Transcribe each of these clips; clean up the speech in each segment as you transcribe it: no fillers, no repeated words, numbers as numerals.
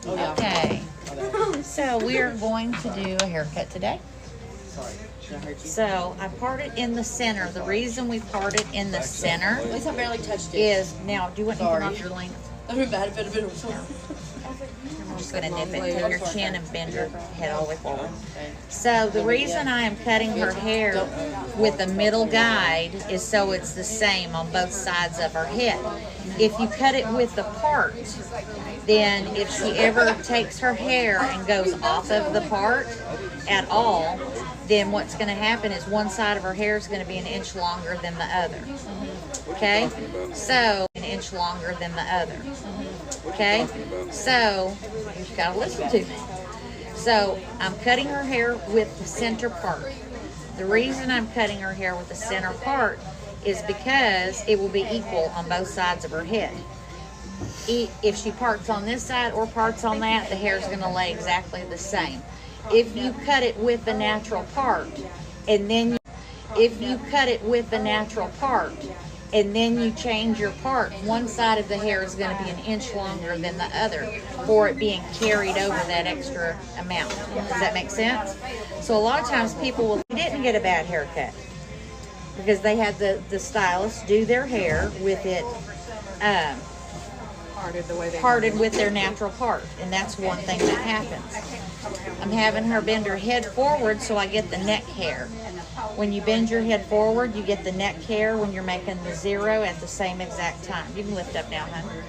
Okay. So we are going to do a haircut today. So I parted in the center. The reason we parted in the center At least I barely touched it. is, now, do you want anything off your length? I'm bad. I'm just going to nip it to your chin and bend your head all the way forward. So the reason I am cutting her hair with a middle guide is so it's the same on both sides of her head. If you cut it with the part, then if she ever takes her hair and goes off of the part at all, then what's going to happen is one side of her hair is going to be an inch longer than the other. Okay? So, an inch longer than the other. Okay? So, you've got to listen to me. So, I'm cutting her hair with the center part. The reason I'm cutting her hair with the center part is because it will be equal on both sides of her head. If she parts on this side or parts on that, the hair is going to lay exactly the same. If you cut it with the natural part, and then you change your part, one side of the hair is going to be an inch longer than the other for it being carried over that extra amount. Does that make sense? So a lot of times people didn't get a bad haircut because they had the stylist do their hair with it parted with their natural part, and that's one thing that happens. I'm having her bend her head forward so I get the neck hair. When you bend your head forward, you get the neck hair when you're making the zero at the same exact time. You can lift up now, honey.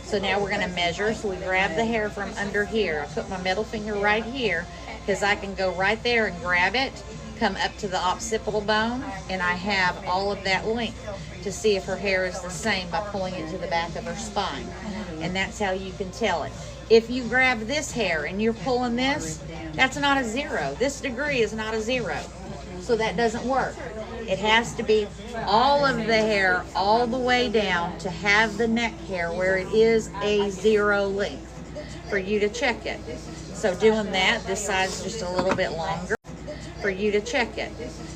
So now we're going to measure. So we grab the hair from under here. I put my middle finger right here because I can go right there and grab it, come up to the occipital bone, and I have all of that length to see if her hair is the same by pulling it to the back of her spine. And that's how you can tell it. If you grab this hair and you're pulling this, that's not a zero. This degree is not a zero. So that doesn't work. It has to be all of the hair all the way down to have the neck hair where it is a zero length for you to check it. So doing that, this side's just a little bit longer for you to check it.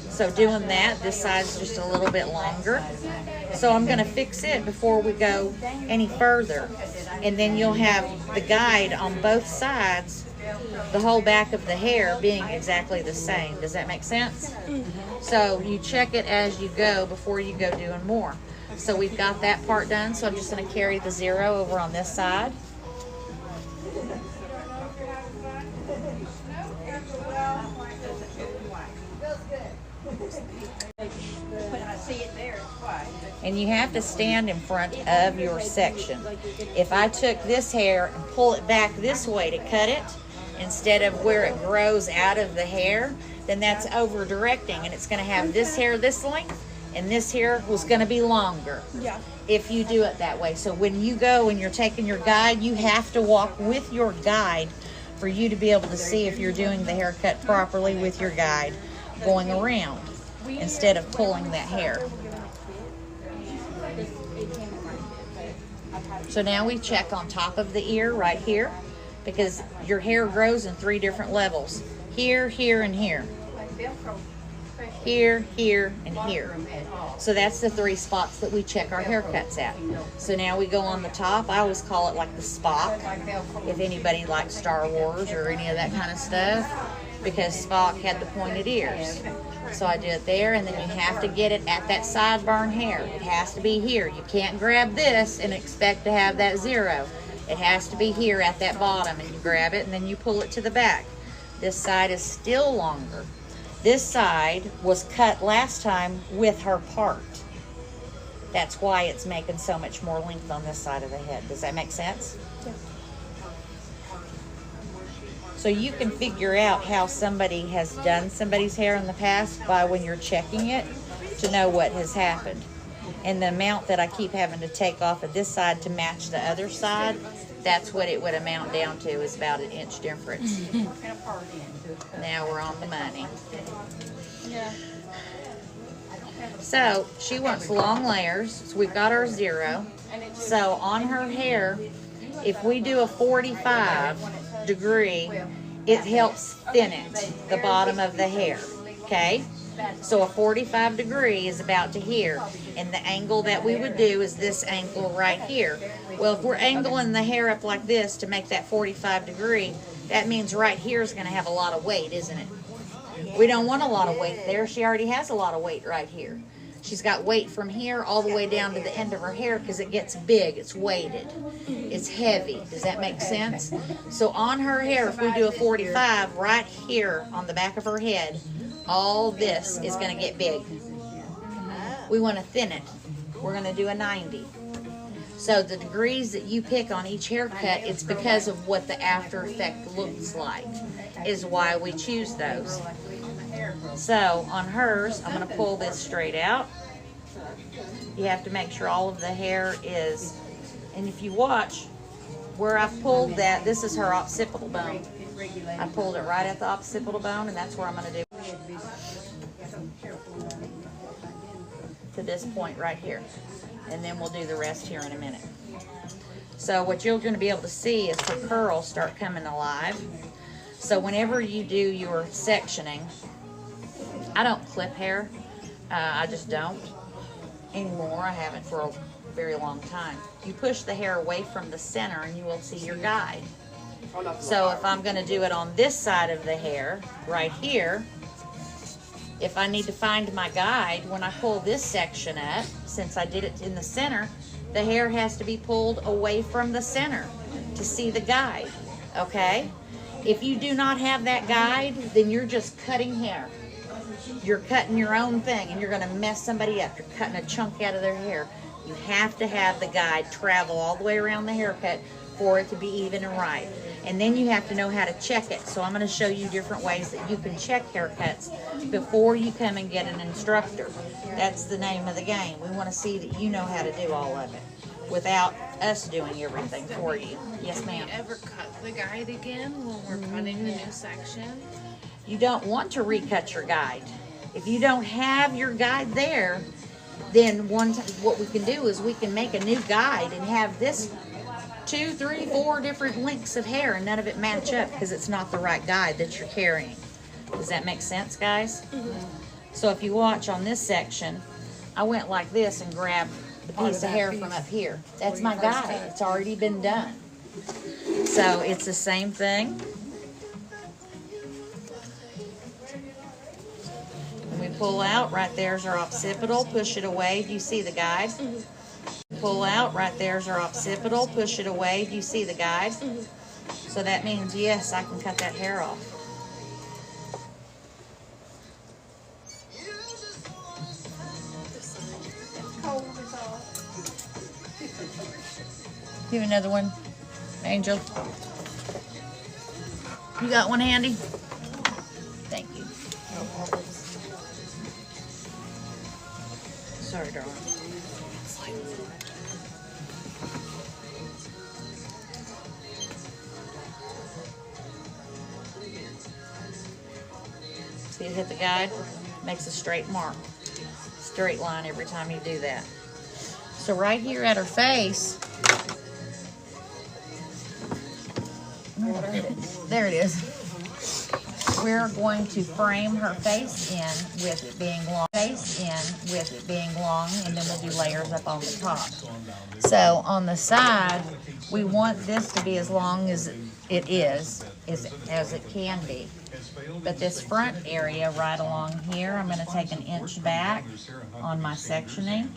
So doing that, this side's just a little bit longer. So I'm going to fix it before we go any further. And then you'll have the guide on both sides, the whole back of the hair being exactly the same. Does that make sense? So you check it as you go before you go doing more. So we've got that part done. So I'm just going to carry the zero over on this side. And you have to stand in front of your section. If I took this hair and pull it back this way to cut it, instead of where it grows out of the hair, then that's over directing, and it's going to have this hair this length, and this hair was going to be longer. Yeah. If you do it that way. So when you go and you're taking your guide, you have to walk with your guide for you to be able to see if you're doing the haircut properly with your guide going around instead of pulling that hair. So now we check on top of the ear right here, because your hair grows in 3 different levels. Here, here, and here. Here, here, and here. So that's the 3 spots that we check our haircuts at. So now we go on the top. I always call it like the Spock, if anybody likes Star Wars or any of that kind of stuff, because Spock had the pointed ears. So I do it there, and then you have to get it at that sideburn hair. It has to be here. You can't grab this and expect to have that zero. It has to be here at that bottom, and you grab it and then you pull it to the back. This side is still longer. This side was cut last time with her part. That's why it's making so much more length on this side of the head. Does that make sense? Yeah. So you can figure out how somebody has done somebody's hair in the past by when you're checking it to know what has happened. And the amount that I keep having to take off of this side to match the other side, that's what it would amount down to, is about an inch difference. Now we're on the money. So she wants long layers. So we've got our zero. So on her hair, if we do a 45 degree, it helps thin it, the bottom of the hair. Okay? So a 45 degree is about to here. And the angle that we would do is this angle right here. Well, if we're angling the hair up like this to make that 45 degree, that means right here is going to have a lot of weight, isn't it? We don't want a lot of weight there. She already has a lot of weight right here. She's got weight from here all the way down to the end of her hair because it gets big. It's weighted. It's heavy. Does that make sense? So on her hair, if we do a 45 right here on the back of her head, all this is going to get big. We want to thin it. We're going to do a 90. So the degrees that you pick on each haircut, it's because of what the after effect looks like, is why we choose those. So on hers, I'm going to pull this straight out. You have to make sure all of the hair is, and if you watch where I've pulled that, this is her occipital bone. I pulled it right at the occipital bone, and that's where I'm going to do to this point right here. And then we'll do the rest here in a minute. So what you're going to be able to see is her curls start coming alive. So whenever you do your sectioning, I don't clip hair. I just don't anymore. I haven't for a very long time. You push the hair away from the center and you will see your guide. So if I'm going to do it on this side of the hair, right here, if I need to find my guide, when I pull this section up, since I did it in the center, the hair has to be pulled away from the center to see the guide, okay? If you do not have that guide, then you're just cutting hair. You're cutting your own thing, and you're going to mess somebody up. You're cutting a chunk out of their hair. You have to have the guide travel all the way around the haircut for it to be even and right. And then you have to know how to check it. So I'm going to show you different ways that you can check haircuts before you come and get an instructor. That's the name of the game. We want to see that you know how to do all of it without us doing everything for you. Yes, ma'am. Do you ever cut the guide again when we're cutting the new section? You don't want to recut your guide. If you don't have your guide there, then what we can do is we can make a new guide and have this 2, 3, 4 different lengths of hair and none of it match up because it's not the right guide that you're carrying. Does that make sense, guys? So if you watch on this section, I went like this and grabbed the piece of hair from up here. That's my guide. It's already been done. So it's the same thing. When we pull out, right there's our occipital. Push it away. Do you see the guide? Pull out, right there's our occipital. Push it away. Do you see the guide? So that means, yes, I can cut that hair off. Give another one, Angel. You got one handy? Thank you. Sorry, darling. See it hit the guide? Makes a straight mark. Straight line every time you do that. So right here at her face, there it is. We're going to frame her face in with it being long, and then we'll do layers up on the top. So on the side, we want this to be as long as it is, as it can be. But this front area right along here, I'm going to take an inch back on my sectioning.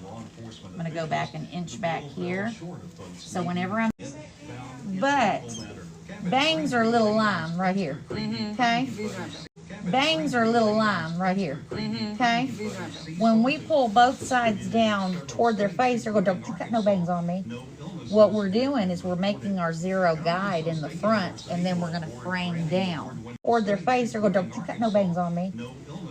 I'm going to go back an inch back here. So whenever I'm, but bangs are a little lime right here, okay? Bangs are a little lime right here, okay? When we pull both sides down toward their face, they're going, don't you cut no bangs on me. What we're doing is we're making our zero guide in the front, and then we're going to frame down. Toward their face, they're going, don't you cut no bangs on me.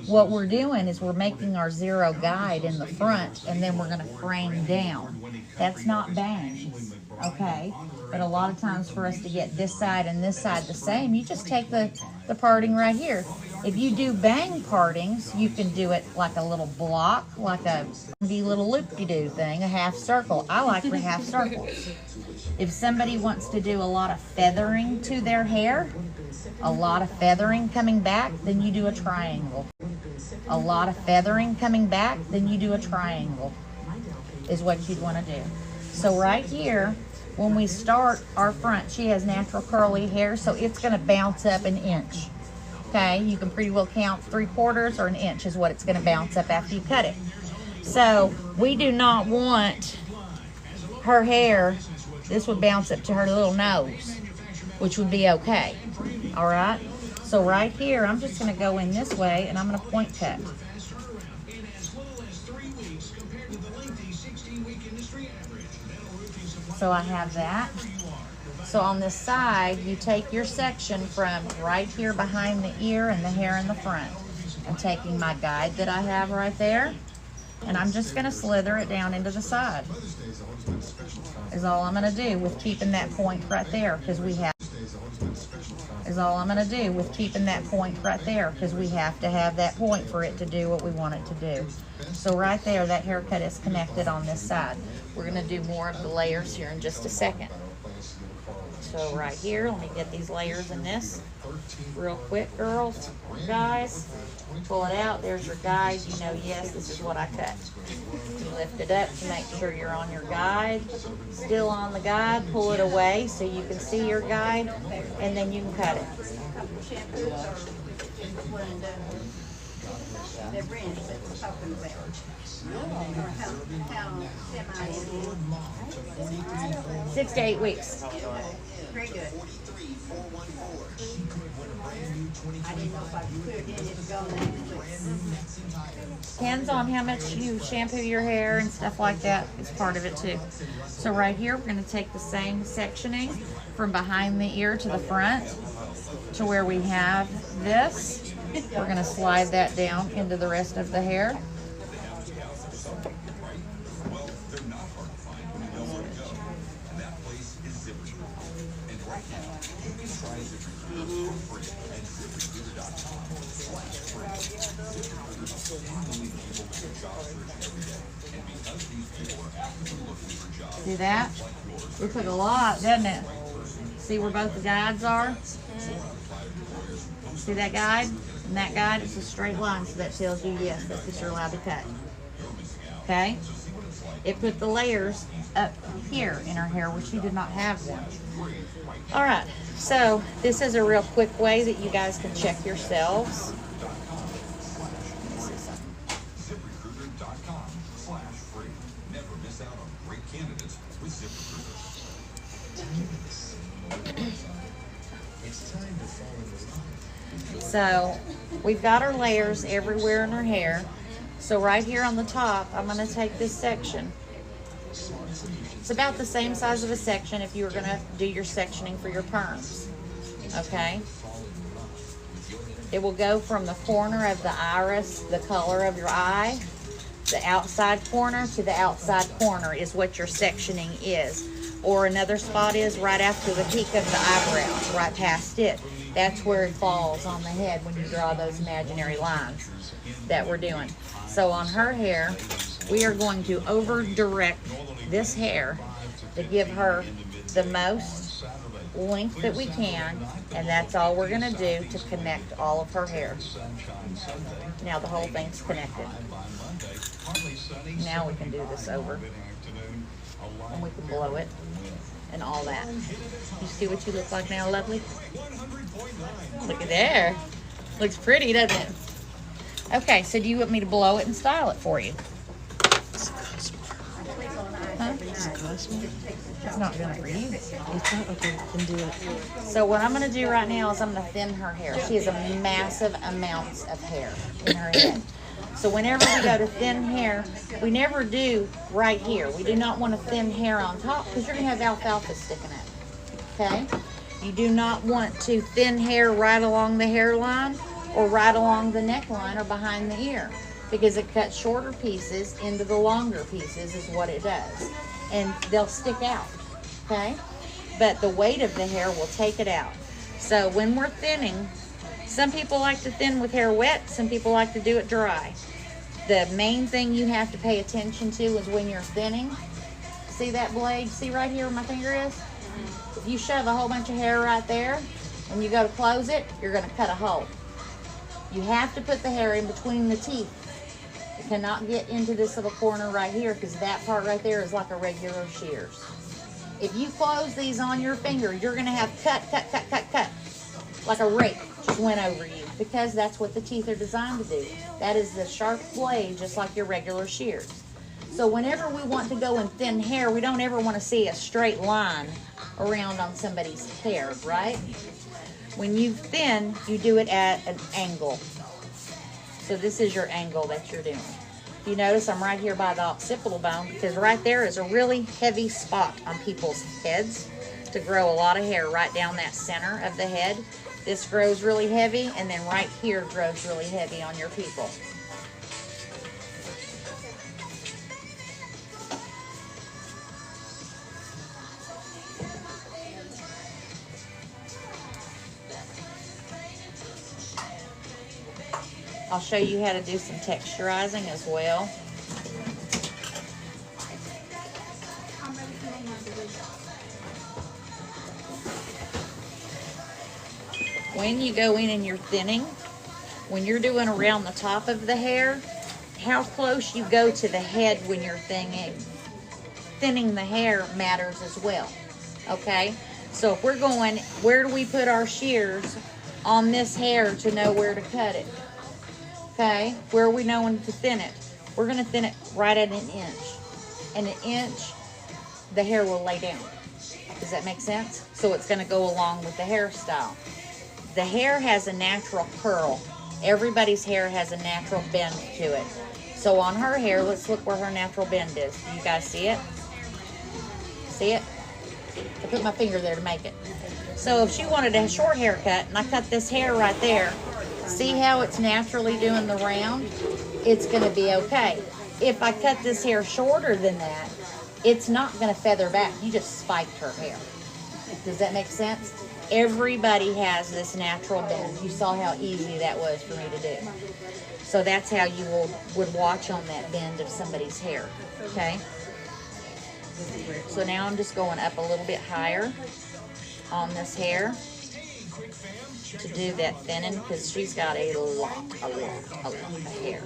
What we're doing is we're making our zero guide in the front, and then we're going to frame down. That's not bangs, okay? But a lot of times for us to get this side and this side the same, you just take the parting right here. If you do bang partings, you can do it like a little block, like a little loop-de-doo thing, a half circle. I like the half circles. If somebody wants to do a lot of feathering to their hair, a lot of feathering coming back, then you do a triangle. A lot of feathering coming back, then you do a triangle, is what you'd want to do. So right here, when we start our front, she has natural curly hair, so it's going to bounce up an inch. Okay, you can pretty well count 3/4 or an inch is what it's going to bounce up after you cut it. So we do not want her hair, this would bounce up to her little nose, which would be okay. All right, so right here, I'm just going to go in this way and I'm going to point cut. So I have that. So on this side, you take your section from right here behind the ear and the hair in the front. I'm taking my guide that I have right there, and I'm just going to slither it down into the side. Is all I'm going to do with keeping that point right there, because we have. Is all I'm going to do with keeping that point right there, because we have to have that point for it to do what we want it to do. So right there, that haircut is connected on this side. We're going to do more of the layers here in just a second. So right here, let me get these layers in this real quick, girls, guys. Pull it out. There's your guide. You know, yes, this is what I cut. You lift it up to make sure you're on your guide. Still on the guide. Pull it away so you can see your guide, and then you can cut it. The branch that we're talking about. Or how 6 to 8 weeks. very good. I didn't know if I could put it in if going that quick. Depends on how much you shampoo your hair and stuff like that. It's part of it too. So right here, we're going to take the same sectioning from behind the ear to the front to where we have this. We're going to slide that down into the rest of the hair. See that? We took a lot, didn't it? See where both the guides are? See that guide? And that guide is a straight line, so that tells you, yes, that's what you're allowed to cut. Okay? It put the layers up here in her hair, which she did not have them. All right, so this is a real quick way that you guys can check yourselves. So we've got our layers everywhere in her hair. So right here on the top, I'm going to take this section. It's about the same size of a section if you were going to do your sectioning for your perms. Okay? It will go from the corner of the iris, the color of your eye, the outside corner to the outside corner is what your sectioning is. Or another spot is right after the peak of the eyebrow, right past it. That's where it falls on the head when you draw those imaginary lines that we're doing. So on her hair, we are going to over-direct this hair to give her the most length that we can, and that's all we're going to do to connect all of her hair. Now the whole thing's connected. Now we can do this over, and we can blow it and all that. You see what you look like now, lovely? Look at there. Looks pretty, doesn't it? Okay, so do you want me to blow it and style it for you? Huh? It's not good for you. It's not okay. Then do it. So what I'm going to do right now is I'm going to thin her hair. She has a massive amounts of hair in her head. So whenever we go to thin hair, we never do right here. We do not want to thin hair on top because you're going to have alfalfa sticking up. Okay? You do not want to thin hair right along the hairline or right along the neckline or behind the ear, because it cuts shorter pieces into the longer pieces is what it does. And they'll stick out, okay? But the weight of the hair will take it out. So when we're thinning, some people like to thin with hair wet, some people like to do it dry. The main thing you have to pay attention to is when you're thinning. See that blade? See right here where my finger is? If you shove a whole bunch of hair right there and you go to close it, you're going to cut a hole. You have to put the hair in between the teeth. It cannot get into this little corner right here because that part right there is like a regular shears. If you close these on your finger, you're going to have cut, cut, cut, cut, cut. Like a rake just went over you. Because that's what the teeth are designed to do. That is the sharp blade, just like your regular shears. So whenever we want to go and thin hair, we don't ever want to see a straight line around on somebody's hair, right? When you thin, you do it at an angle. So this is your angle that you're doing. You notice I'm right here by the occipital bone because right there is a really heavy spot on people's heads to grow a lot of hair right down that center of the head. This grows really heavy, and then right here grows really heavy on your people. I'll show you how to do some texturizing as well. When you go in and you're thinning, when you're doing around the top of the hair, how close you go to the head when you're thinning the hair matters as well, okay? So if we're going, where do we put our shears on this hair to know where to cut it? Okay, where are we knowing to thin it? We're gonna thin it right at an inch. And an inch, the hair will lay down. Does that make sense? So it's gonna go along with the hairstyle. The hair has a natural curl. Everybody's hair has a natural bend to it. So on her hair, let's look where her natural bend is. Do you guys see it? See it? I put my finger there to make it. So if she wanted a short haircut, and I cut this hair right there, see how it's naturally doing the round? It's going to be okay. If I cut this hair shorter than that, it's not going to feather back. You just spiked her hair. Does that make sense? Everybody has this natural bend. You saw how easy that was for me to do. So that's how you would watch on that bend of somebody's hair, okay? So now I'm just going up a little bit higher on this hair to do that thinning because she's got a lot of hair.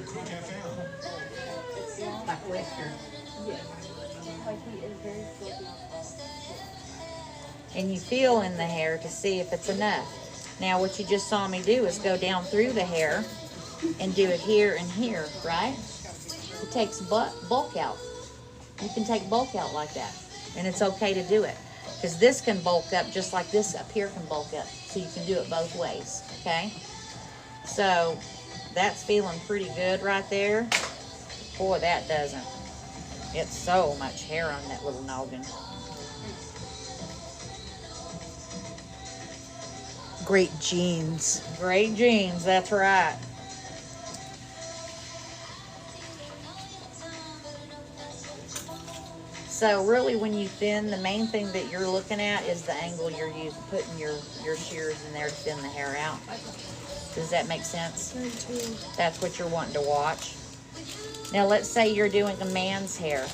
And you feel in the hair to see if it's enough. Now what you just saw me do is go down through the hair and do it here and here, right? It takes bulk out. You can take bulk out like that. And it's okay to do it. Because this can bulk up just like this up here can bulk up. So you can do it both ways, okay? So that's feeling pretty good right there. Boy, that doesn't. It's so much hair on that little noggin. Great genes. Great genes, that's right. So really when you thin, the main thing that you're looking at is the angle you're using, putting your shears in there to thin the hair out. Does that make sense? That's what you're wanting to watch. Now let's say you're doing a man's hair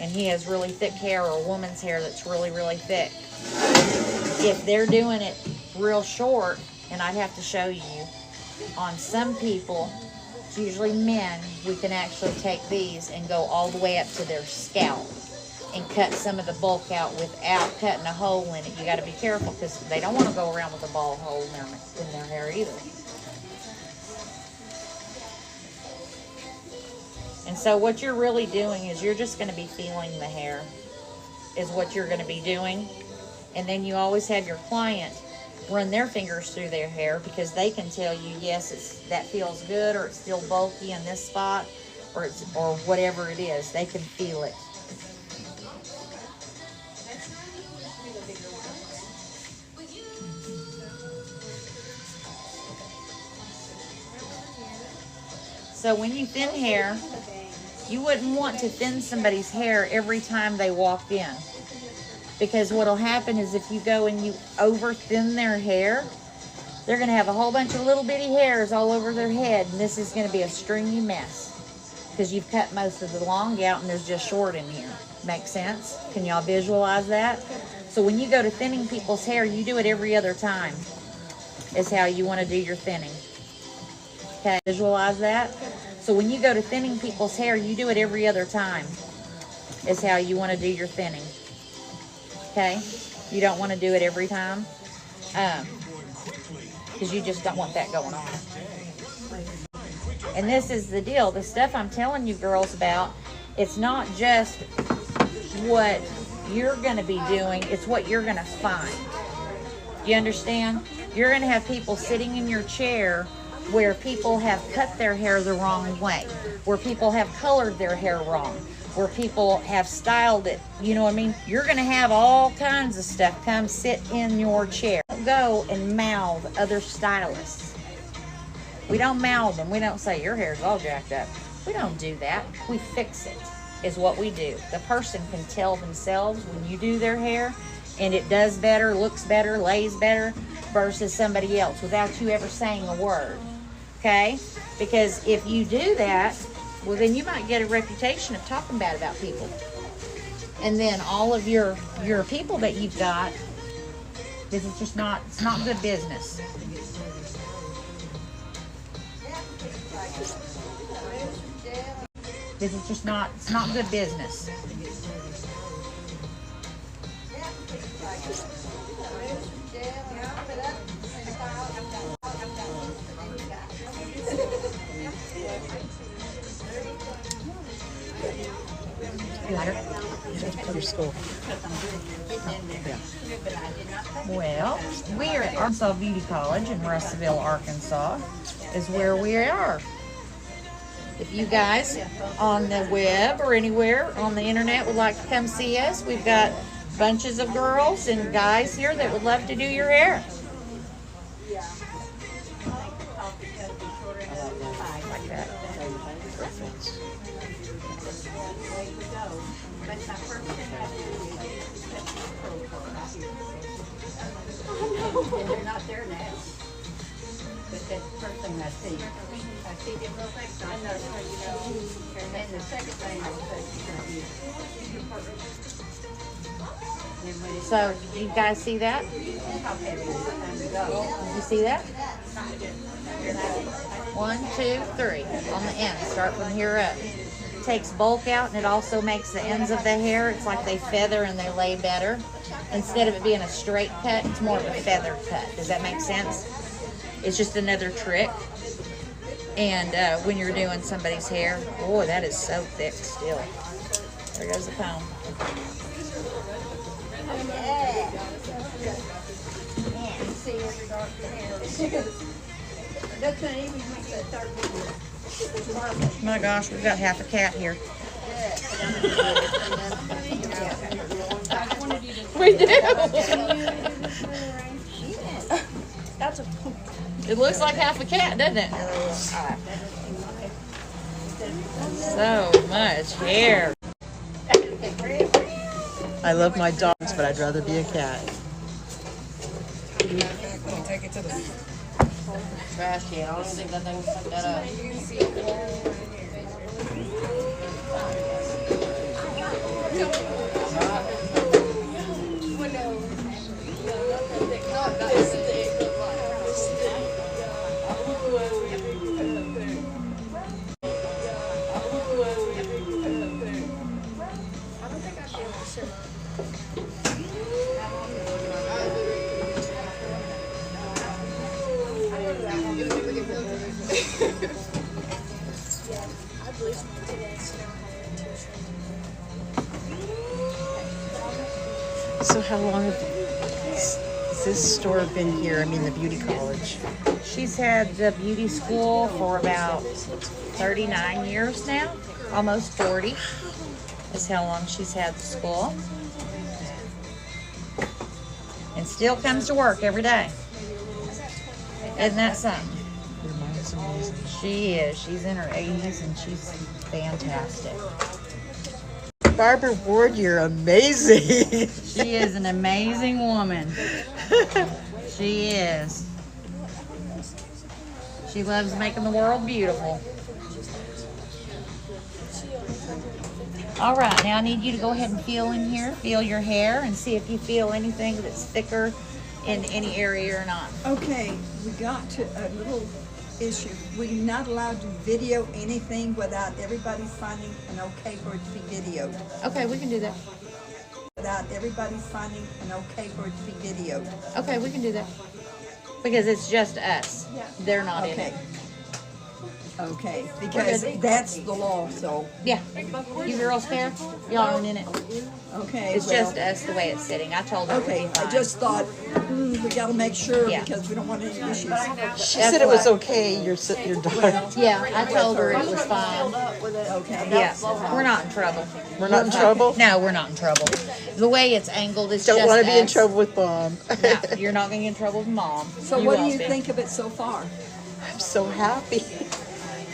and he has really thick hair, or a woman's hair that's really, really thick. If they're doing it real short, and I'd have to show you, on some people, it's usually men, we can actually take these and go all the way up to their scalp and cut some of the bulk out without cutting a hole in it. You got to be careful because they don't want to go around with a bald hole in their hair either. And so what you're really doing is you're just going to be feeling the hair is what you're going to be doing. And then you always have your client run their fingers through their hair because they can tell you, yes, that feels good, or it's still bulky in this spot, or whatever it is. They can feel it. So when you thin hair, you wouldn't want to thin somebody's hair every time they walk in. Because what'll happen is if you go and you over thin their hair, they're going to have a whole bunch of little bitty hairs all over their head, and this is going to be a stringy mess because you've cut most of the long out and there's just short in here. Make sense? Can y'all visualize that? So when you go to thinning people's hair, you do it every other time is how you want to do your thinning. Okay, visualize that? So when you go to thinning people's hair, you do it every other time is how you want to do your thinning. Okay? You don't want to do it every time. Because you just don't want that going on. And this is the deal. The stuff I'm telling you girls about, it's not just what you're going to be doing, it's what you're going to find. You understand? You're going to have people sitting in your chair where people have cut their hair the wrong way, where people have colored their hair wrong, where people have styled it. You know what I mean? You're going to have all kinds of stuff come sit in your chair. Go and mouth other stylists. We don't mouth them. We don't say, your hair's all jacked up. We don't do that. We fix it, is what we do. The person can tell themselves when you do their hair, and it does better, looks better, lays better, versus somebody else without you ever saying a word. Okay? Because if you do that, well, then you might get a reputation of talking bad about people. And then all of your people that you've got, this is just not, it's not good business. This is just not, it's not good business. Well, we are at Arkansas Beauty College in Russellville, Arkansas, is where we are. If you guys on the web or anywhere on the internet would like to come see us, we've got bunches of girls and guys here that would love to do your hair. Like that. Perfect. They're not there now. But that's the first thing I see. I see them real quick, so I know, and then the second thing I say, So, you guys see that? You see that? 1, 2, 3 on the end. Start from here up. It takes bulk out, and it also makes the ends of the hair, it's like they feather and they lay better. Instead of it being a straight cut, it's more of a feather cut. Does that make sense? It's just another trick. And when you're doing somebody's hair, boy, that is so thick still. There goes the comb. My gosh, we've got half a cat here. We do. It looks like half a cat, doesn't it? So much hair. I love my dogs, but I'd rather be a cat. Trash can. I don't think that thing fucked that up. So how long has this store been here? I mean, the beauty college. She's had the beauty school for about 39 years now, almost 40 is how long she's had the school. And still comes to work every day. Isn't that something? Your mind's amazing. She is. She's in her 80s and she's fantastic. Barbara Ward, you're amazing. She is an amazing woman. She is. She loves making the world beautiful. All right, now I need you to go ahead and feel in here, feel your hair, and see if you feel anything that's thicker in any area or not. Okay, we got to a little issue. We're not allowed to video anything without everybody signing an okay for it to be videoed. Okay, we can do that. without everybody finding an okay for it to be videoed. Okay, we can do that. Because it's just us. They're not in Okay. it. Okay, because that's the law, so, Yeah. You girls care? Y'all aren't in it. okay. It's well, just us the way it's sitting. I told her. Okay, it would be I fine. just thought, we gotta make sure Yeah. because we don't want any issues. She That's said it was what- okay, your daughter. Yeah, I told her it was fine. Okay. Yeah, we're not in trouble. We're not in trouble? No, we're not in trouble. The way it's angled is Don't just want to be in us. trouble with Mom. No, you're not going to get in trouble with Mom. So what do won't you be. think of it so far? I'm so happy.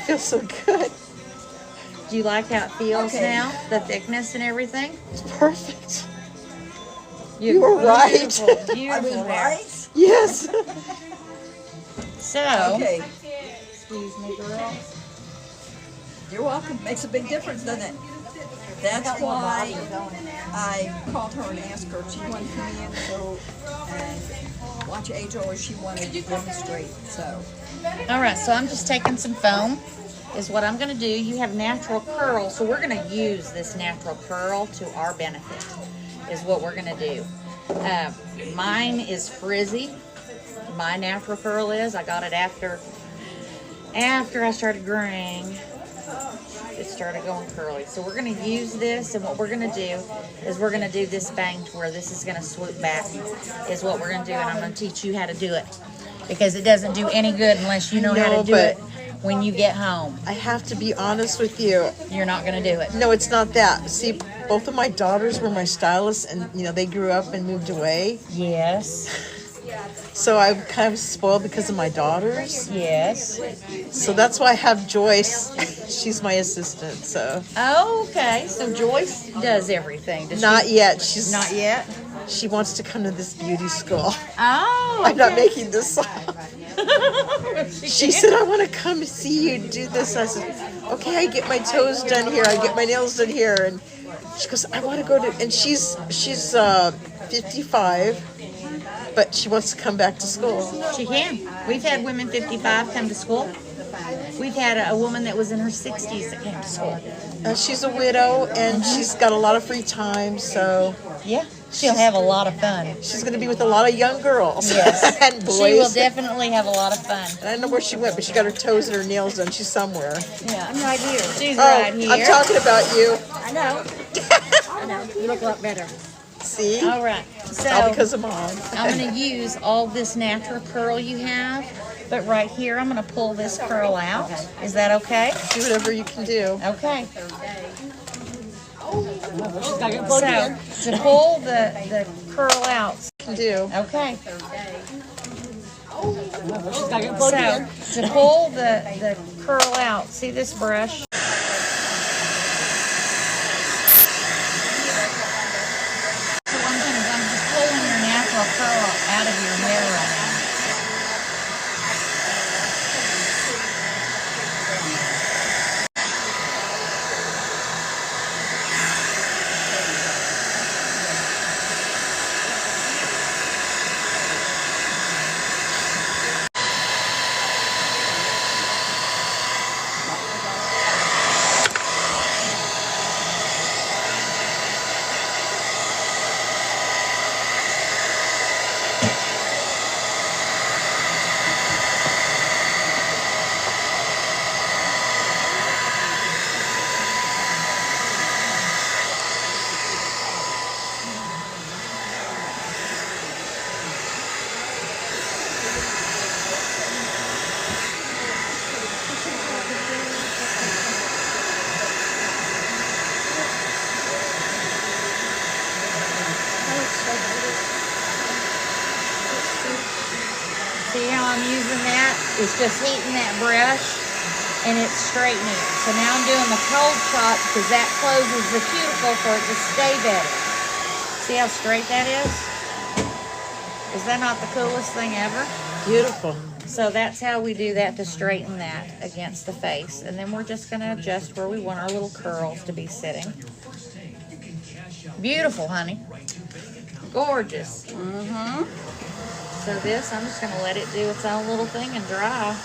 Feels so good. Do you like how it feels Okay. now? The thickness and everything? It's perfect. You were right. Beautiful, I beautiful was hair. right? Yes. So, Okay, excuse me, girls. you're welcome. Makes a big difference, doesn't it? That's why I called her and asked her if she wanted to come in and watch Age or she wanted to demonstrate, so. All right, so I'm just taking some foam is what I'm going to do. You have natural curl, so we're going to use this natural curl to our benefit is what we're going to do. Mine is frizzy. My natural curl is. I got it after I started graying. It started going curly. So we're going to use this, and what we're going to do is we're going to do this bang to where this is going to swoop back is what we're going to do, and I'm going to teach you how to do it because it doesn't do any good unless you know how No, to do but- it when you get home. I have to be honest with you. You're not going to do it. No, it's not that. See, both of my daughters were my stylists, and they grew up and moved away. Yes. So I'm kind of spoiled because of my daughters. Yes. So that's why I have Joyce. She's my assistant. So Oh, okay. So Joyce does everything. Does not she? yet. She's Not yet. She wants to come to this beauty school. Oh. I'm not okay. making this up. She said, I want to come see you do this. I said, okay, I get my toes done here. I get my nails done here. And she goes, I want to go to, and she's 55, but she wants to come back to school. She can. We've had women 55 come to school. We've had a woman that was in her 60s that came to school. She's a widow, and she's got a lot of free time, so Yeah. She'll have a lot of fun. she's going to be with a lot of young girls Yes. and boys. She will definitely have a lot of fun. And I don't know where she went, but she got her toes and her nails done. She's somewhere. Yeah. I'm right here. She's Oh, right here. I'm talking about you. I know. I know. You look a lot better. See? All right. So All because of Mom. I'm going to use all this natural curl you have, but right here I'm going to pull this curl out. Is that okay? Do whatever you can do. Okay. So to pull the curl out. Can do. Okay. So to pull the curl out, see this brush? So what I'm doing is I'm just pulling your natural curl out of your hair right now. See how I'm using that? It's just heating that brush and it's straightening it. So now I'm doing the cold chop because that closes the cuticle for it to stay better. See how straight that is? Is that not the coolest thing ever? Beautiful. So that's how we do that to straighten that against the face. And then we're just going to adjust where we want our little curls to be sitting. Beautiful, honey. Gorgeous. Mm-hmm. So this, I'm just going to let it do its own little thing and dry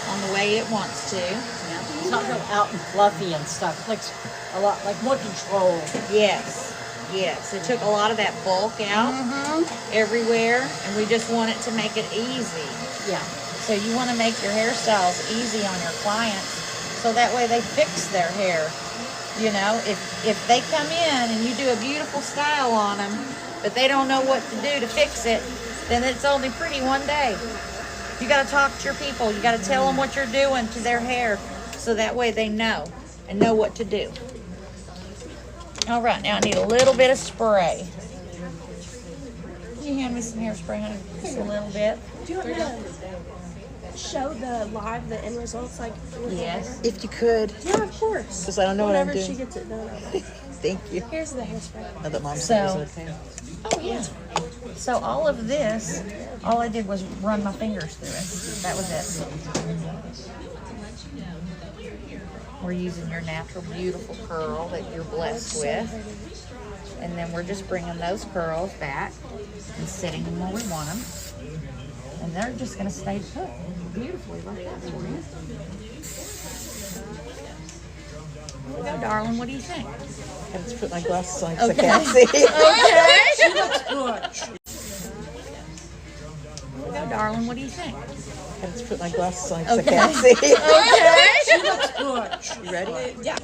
on the way it wants to. It's not real out and fluffy and stuff. It looks a lot like more control. Yes. Yes, it took a lot of that bulk out everywhere, and we just want it to make it easy. Yeah. So you want to make your hairstyles easy on your clients, so that way they fix their hair. You know, if they come in and you do a beautiful style on them, but they don't know what to do to fix it, then it's only pretty one day. You got to talk to your people. You got to tell them what you're doing to their hair, so that way they know and know what to do. All right, now I need a little bit of spray. Can you hand me some hairspray, honey? Just a little bit. Do you want me to show the end results? Like, Yes. If you could, yeah, of course. because I don't know what I'm Whenever doing. she gets it done. Thank you. Here's the hairspray. Now that Mom So- said it was okay. Oh, yeah. So all of this, all I did was run my fingers through it. That was it. We're using your natural, beautiful curl that you're blessed with. And then we're just bringing those curls back and setting them where we want them. And they're just going to stay put beautifully like that for you. There we go, darling. What do you think? I just put my glasses on because Okay. I can't see. There we go, darling. What do you think? I just put my glasses on because Okay. I can't see. Okay. You ready? Yeah.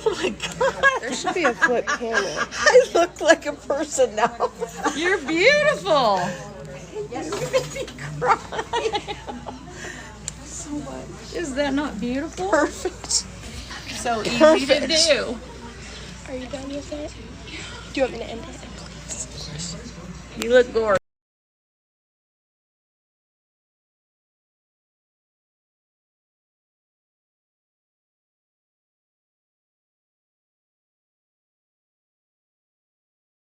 Oh my God. There should be a flip camera. I look like a person now. You're beautiful. So much. Is that not beautiful? Perfect. So easy Perfect. to do. Are you done with it? Do you want me to end it? You look gorgeous.